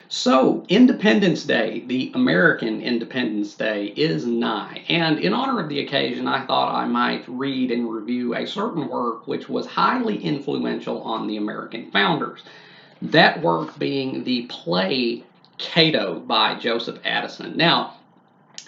So, Independence Day, the American Independence Day, is nigh, and in honor of the occasion, I thought I might read and review a certain work which was highly influential on the American founders. That work being the play Cato by Joseph Addison. Now,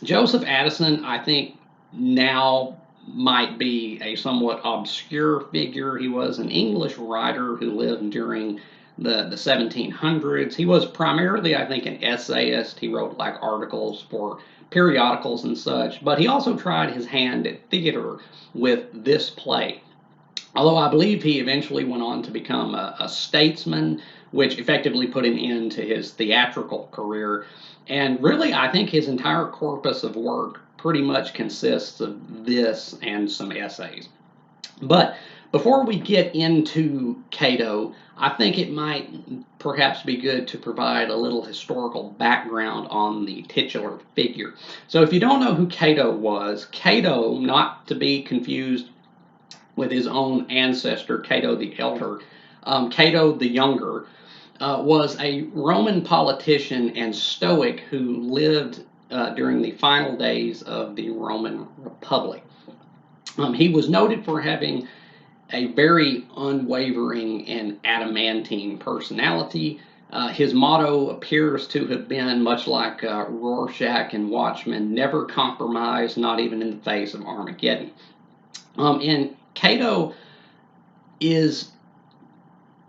Joseph Addison, I think, now might be a somewhat obscure figure. He was an English writer who lived during the 1700s. He was primarily, I think, an essayist. He wrote like articles for periodicals and such, but he also tried his hand at theater with this play. Although I believe he eventually went on to become a statesman, which effectively put an end to his theatrical career. And really, I think his entire corpus of work pretty much consists of this and some essays. But before we get into Cato, I think it might perhaps be good to provide a little historical background on the titular figure. So, if you don't know who Cato was, Cato, not to be confused with his own ancestor, Cato the Elder. Cato the Younger was a Roman politician and Stoic who lived during the final days of the Roman Republic. He was noted for having a very unwavering and adamantine personality. His motto appears to have been much like Rorschach and Watchmen, never compromise, not even in the face of Armageddon. And Cato is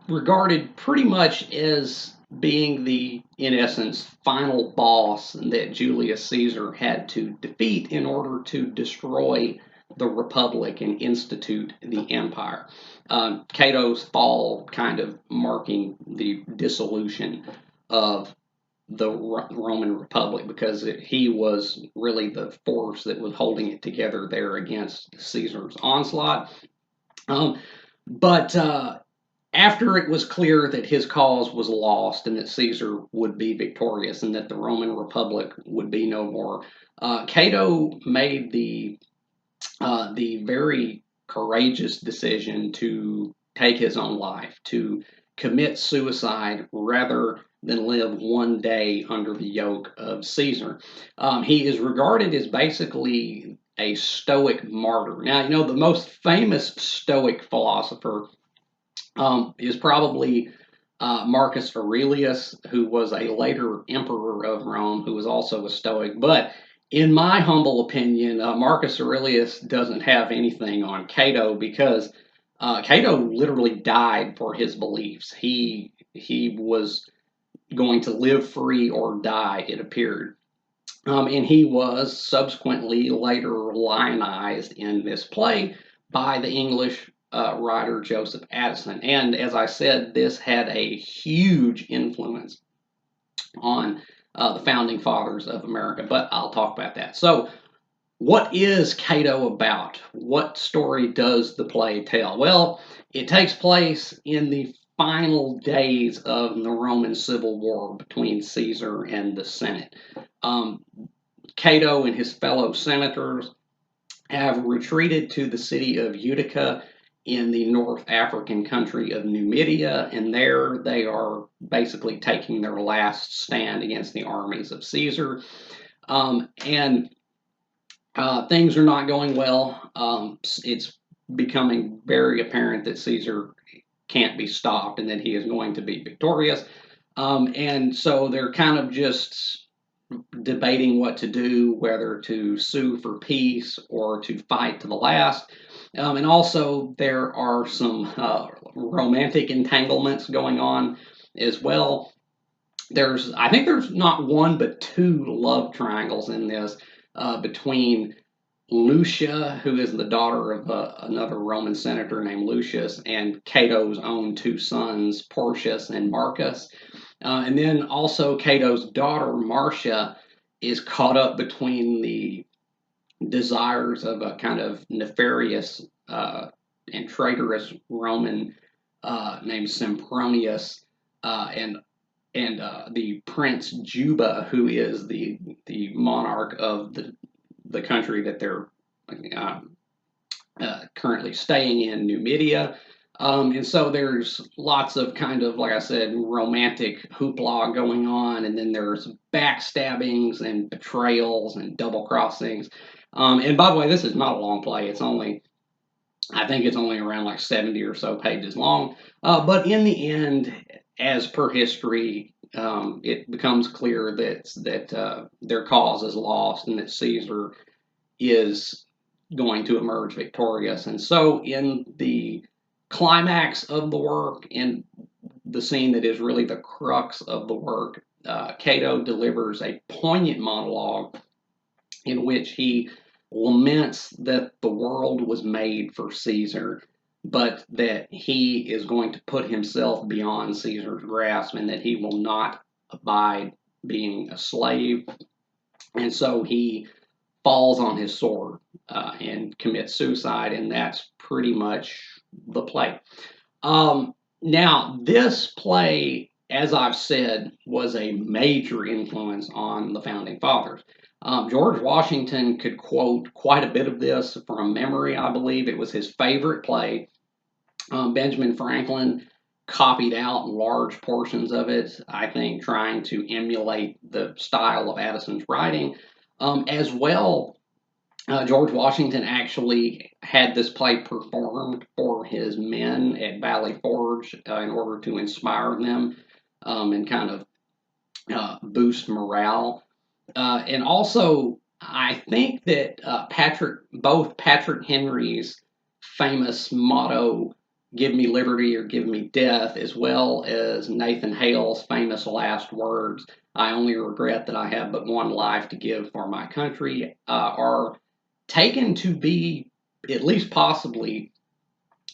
regarded pretty much as being the, in essence, final boss that Julius Caesar had to defeat in order to destroy the Republic and institute the empire. Cato's fall kind of marking the dissolution of the Roman Republic because he was really the force that was holding it together there against Caesar's onslaught. But after it was clear that his cause was lost and that Caesar would be victorious and that the Roman Republic would be no more, Cato made the very courageous decision to take his own life, to commit suicide rather than live one day under the yoke of Caesar. He is regarded as basically a Stoic martyr. Now, you know, the most famous Stoic philosopher is probably Marcus Aurelius, who was a later emperor of Rome, who was also a Stoic. But in my humble opinion, Marcus Aurelius doesn't have anything on Cato because Cato literally died for his beliefs. He was going to live free or die, it appeared. And he was subsequently later lionized in this play by the English writer Joseph Addison. And as I said, this had a huge influence on the founding fathers of America, but I'll talk about that. So, what is Cato about? What story does the play tell? Well, it takes place in the final days of the Roman Civil War between Caesar and the Senate. Um, Cato and his fellow senators have retreated to the city of Utica in the North African country of Numidia, and there they are basically taking their last stand against the armies of Caesar. And things are not going well. It's becoming very apparent that Caesar can't be stopped and that he is going to be victorious. And so they're kind of just debating what to do, whether to sue for peace or to fight to the last. And also, there are some romantic entanglements going on as well. I think there's not one but two love triangles in this between Lucia, who is the daughter of another Roman senator named Lucius, and Cato's own two sons, Porcius and Marcus. And then also Cato's daughter, Marcia, is caught up between the desires of a kind of nefarious and traitorous Roman named Sempronius and the Prince Juba, who is the monarch of the country that they're uh, currently staying in, Numidia. And so there's lots of kind of, like I said, romantic hoopla going on, and then there's backstabbings and betrayals and double crossings. And by the way, this is not a long play. I think it's only around like 70 or so pages long. But in the end, as per history, it becomes clear that their cause is lost and that Caesar is going to emerge victorious. And so, in the climax of the work, in the scene that is really the crux of the work, Cato delivers a poignant monologue in which he laments that the world was made for Caesar, but that he is going to put himself beyond Caesar's grasp and that he will not abide being a slave. And so he falls on his sword and commits suicide, and that's pretty much the play. Now, this play, as I've said, was a major influence on the founding fathers. George Washington could quote quite a bit of this from memory, I believe. It was his favorite play. Benjamin Franklin copied out large portions of it, I think, trying to emulate the style of Addison's writing. As well, George Washington actually had this play performed for his men at Valley Forge in order to inspire them and kind of boost morale. And also, I think that both Patrick Henry's famous motto, "Give me liberty or give me death," as well as Nathan Hale's famous last words, "I only regret that I have but one life to give for my country," are taken to be, at least possibly,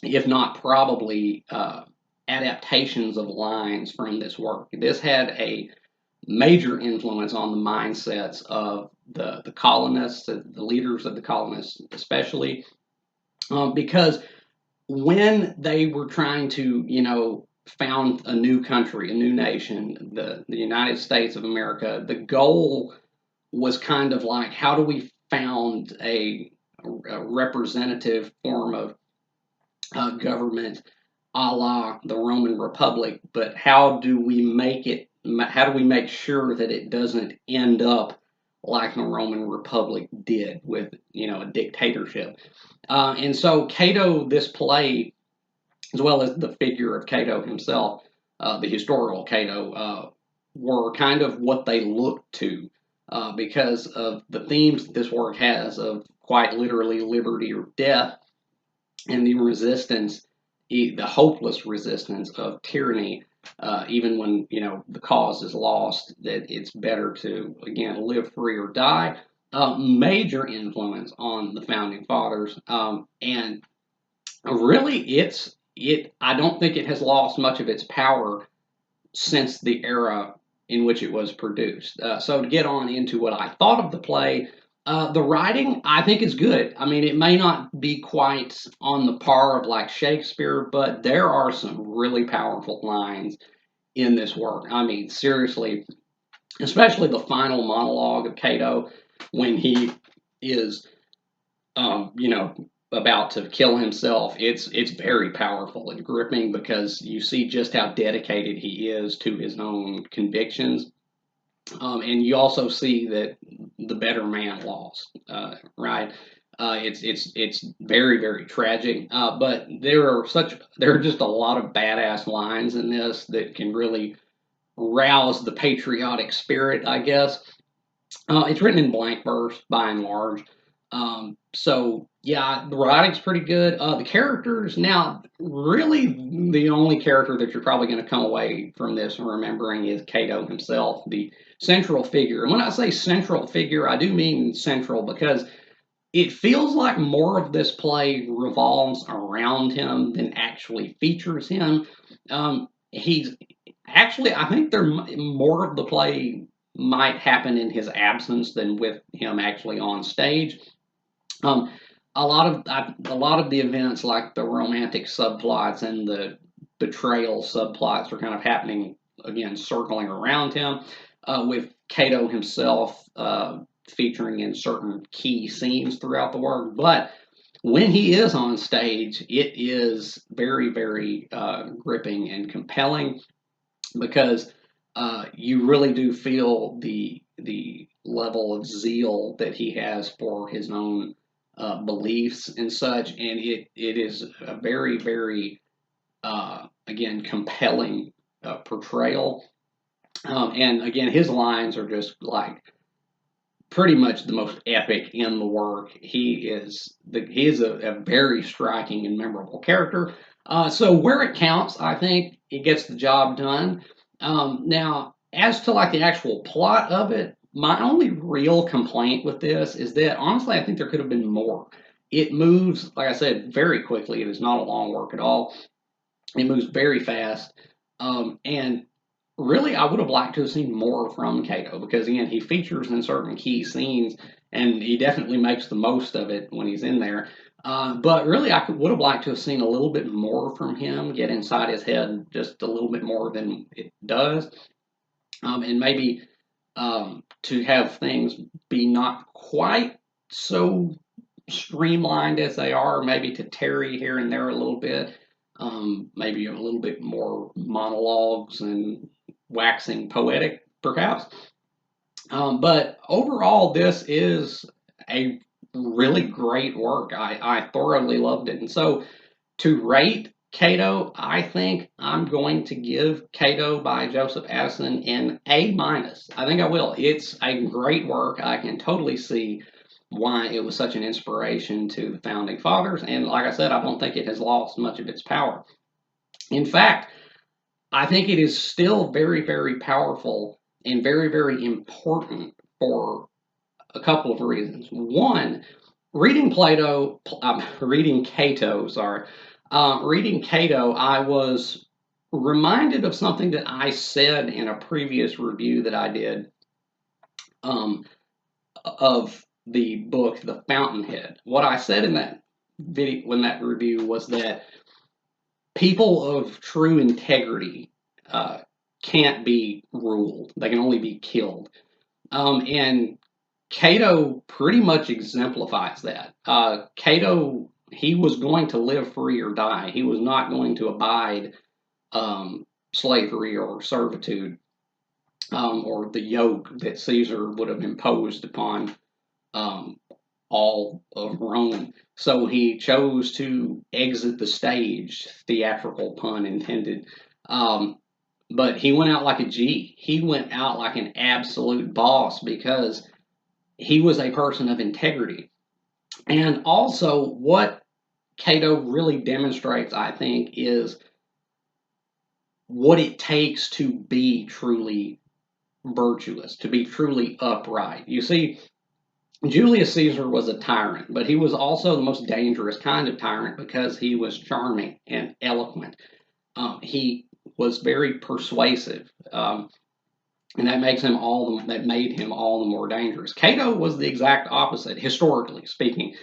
if not probably, adaptations of lines from this work. This had a major influence on the mindsets of the colonists, the leaders of the colonists, especially, because when they were trying to, found a new country, a new nation, the United States of America, the goal was kind of like, how do we found a representative form of government a la the Roman Republic, but how do we make sure that it doesn't end up like the Roman Republic did with, a dictatorship? And so Cato, this play, as well as the figure of Cato himself, the historical Cato, were kind of what they looked to because of the themes that this work has of quite literally liberty or death and the resistance, the hopeless resistance of tyranny, even when the cause is lost. That it's better to again live free or die. Major influence on the founding fathers, and really, I don't think it has lost much of its power since the era in which it was produced. So to get on into what I thought of the play, the writing I think is good. I mean, it may not be quite on the par of like Shakespeare, but there are some really powerful lines in this work. I mean, seriously, especially the final monologue of Cato when he is, about to kill himself. It's very powerful and gripping because you see just how dedicated he is to his own convictions. And you also see that the better man lost, right? It's very very tragic, but there are just a lot of badass lines in this that can really rouse the patriotic spirit, I guess. It's written in blank verse by and large. So yeah, the writing's pretty good. The characters, now, really, the only character that you're probably going to come away from this remembering is Cato himself, the central figure. And when I say central figure, I do mean central because it feels like more of this play revolves around him than actually features him. He's actually, I think more of the play might happen in his absence than with him actually on stage. Um, a lot of the events, like the romantic subplots and the betrayal subplots, are kind of happening again, circling around him, with Cato himself featuring in certain key scenes throughout the work. But when he is on stage, it is very, very gripping and compelling because you really do feel the level of zeal that he has for his own beliefs and such, and it is a very, very again compelling portrayal. And again, his lines are just like pretty much the most epic in the work. He is a very striking and memorable character. So where it counts, I think it gets the job done. Now, as to like the actual plot of it, my only real complaint with this is that honestly, I think there could have been more. It moves, like I said, very quickly. It is not a long work at all. It moves very fast. And really, I would have liked to have seen more from Cato because, again, he features in certain key scenes and he definitely makes the most of it when he's in there. But really, would have liked to have seen a little bit more from him, get inside his head just a little bit more than it does. And maybe to have things be not quite so streamlined as they are, maybe to tarry here and there a little bit, maybe a little bit more monologues and waxing poetic, perhaps. But overall, this is a really great work. I thoroughly loved it. And so to rate Cato, I think I'm going to give Cato by Joseph Addison an A minus. I think I will. It's a great work. I can totally see why it was such an inspiration to the founding fathers. And like I said, I don't think it has lost much of its power. In fact, I think it is still very, very powerful and very, very important for a couple of reasons. One, reading Cato, sorry, reading Cato, I was reminded of something that I said in a previous review that I did um, of the book, The Fountainhead. What I said in that video, in that review, was that people of true integrity can't be ruled; they can only be killed. And Cato pretty much exemplifies that. Cato, he was going to live free or die. He was not going to abide slavery or servitude or the yoke that Caesar would have imposed upon um, all of Rome. So he chose to exit the stage, theatrical pun intended. Um, but he went out like a G. He went out like an absolute boss because he was a person of integrity. And also, what Cato really demonstrates, I think, is what it takes to be truly virtuous, to be truly upright. You see, Julius Caesar was a tyrant, but he was also the most dangerous kind of tyrant because he was charming and eloquent. He was very persuasive. And that that made him all the more dangerous. Cato was the exact opposite, historically speaking.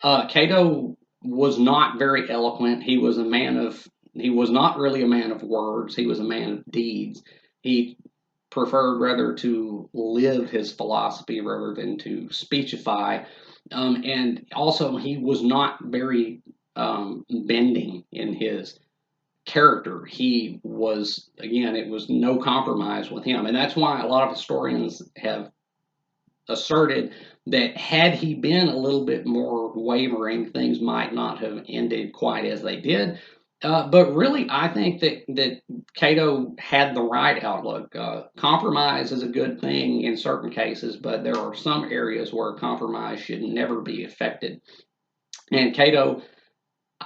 Cato was not very eloquent. He was not really a man of words. He was a man of deeds. He preferred rather to live his philosophy rather than to speechify. And also, he was not very bending in his character. He was, again, it was no compromise with him. And that's why a lot of historians have asserted that had he been a little bit more wavering, things might not have ended quite as they did. But really, I think that Cato had the right outlook. Compromise is a good thing in certain cases, but there are some areas where compromise should never be affected. And Cato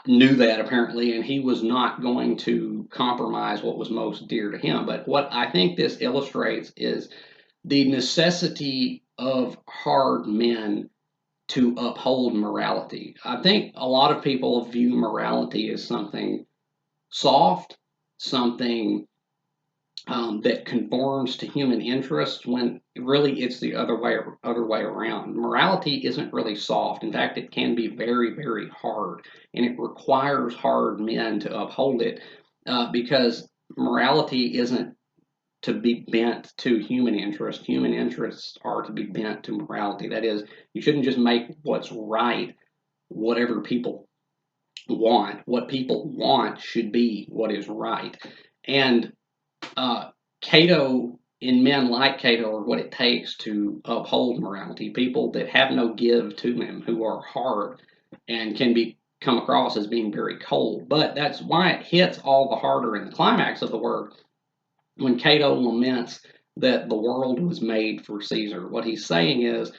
knew that apparently, and he was not going to compromise what was most dear to him. But what I think this illustrates is the necessity of hard men to uphold morality. I think a lot of people view morality as something soft, something that conforms to human interests when really it's the other way around. Morality isn't really soft. In fact, it can be very, very hard, and it requires hard men to uphold it because morality isn't to be bent to human interest. Human interests are to be bent to morality. That is, you shouldn't just make what's right whatever people want. What people want should be what is right. And Cato, in men like Cato, are what it takes to uphold morality. People that have no give to them, who are hard and can be come across as being very cold. But that's why it hits all the harder in the climax of the work when Cato laments that the world was made for Caesar. What he's saying is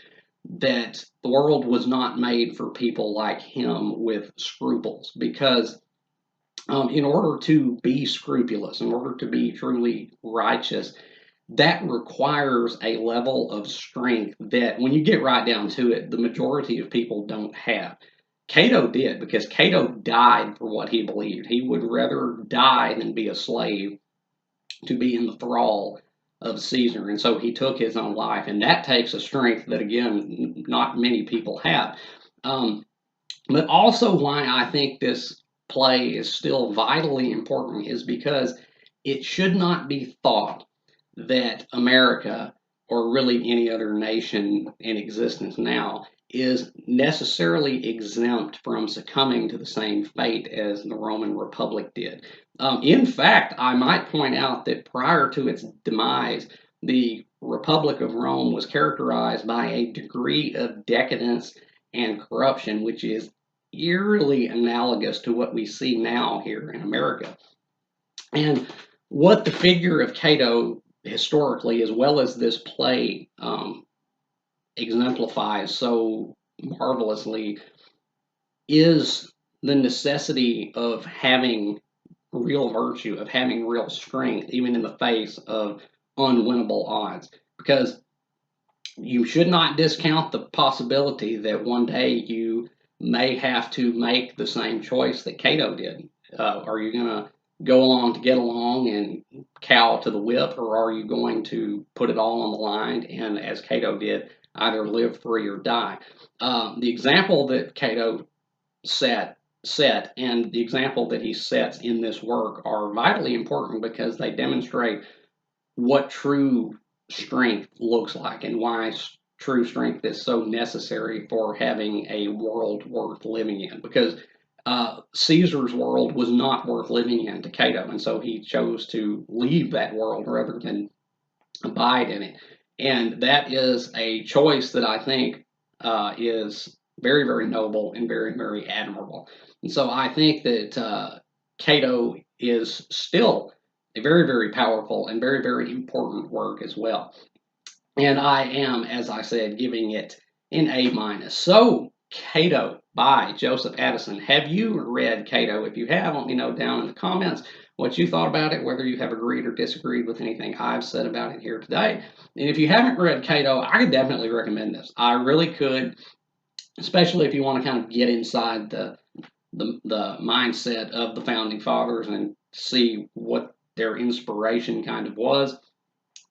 that the world was not made for people like him with scruples, because in order to be scrupulous, in order to be truly righteous, that requires a level of strength that, when you get right down to it, the majority of people don't have. Cato did, because Cato died for what he believed. He would rather die than be a slave, to be in the thrall of Caesar. And so he took his own life. And that takes a strength that, again, not many people have. But also, why I think this play is still vitally important is because it should not be thought that America, or really any other nation in existence now, is necessarily exempt from succumbing to the same fate as the Roman Republic did. In fact, I might point out that prior to its demise, the Republic of Rome was characterized by a degree of decadence and corruption, which is eerily analogous to what we see now here in America. And what the figure of Cato historically, as well as this play, exemplifies so marvelously, is the necessity of having real virtue, of having real strength, even in the face of unwinnable odds. Because you should not discount the possibility that one day you may have to make the same choice that Cato did. Are you going to go along to get along and cow to the whip, or are you going to put it all on the line and, as Cato did, either live free or die? The example that Cato set and the example that he sets in this work are vitally important, because they demonstrate what true strength looks like and why true strength is so necessary for having a world worth living in. Because Caesar's world was not worth living in to Cato, and so he chose to leave that world rather than abide in it. And that is a choice that I think is very, very noble and very, very admirable. And so I think that Cato is still a very, very powerful and very, very important work as well. And I am, as I said, giving it an A minus. So, Cato by Joseph Addison. Have you read Cato? If you have, let me know down in the comments what you thought about it, whether you have agreed or disagreed with anything I've said about it here today. And if you haven't read Cato, I could definitely recommend this. I really could, especially if you want to kind of get inside the mindset of the founding fathers and see what their inspiration kind of was.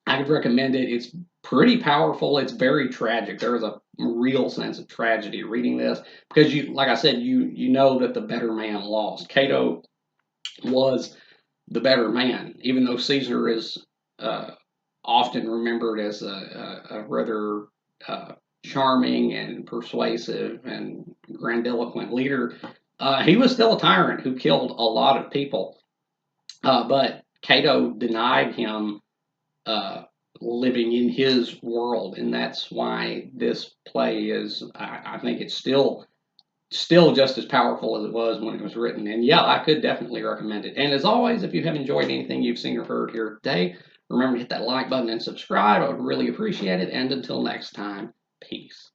I could recommend it. It's pretty powerful. It's very tragic. There is a real sense of tragedy reading this, because you, like I said, you know that the better man lost. Cato was the better man, even though Caesar is often remembered as a rather charming and persuasive and grandiloquent leader. He was still a tyrant who killed a lot of people, but Cato denied him living in his world, and that's why this play is. I think it's still just as powerful as it was when it was written. And yeah, I could definitely recommend it. And as always, if you have enjoyed anything you've seen or heard here today, remember to hit that like button and subscribe. I would really appreciate it. And until next time, peace.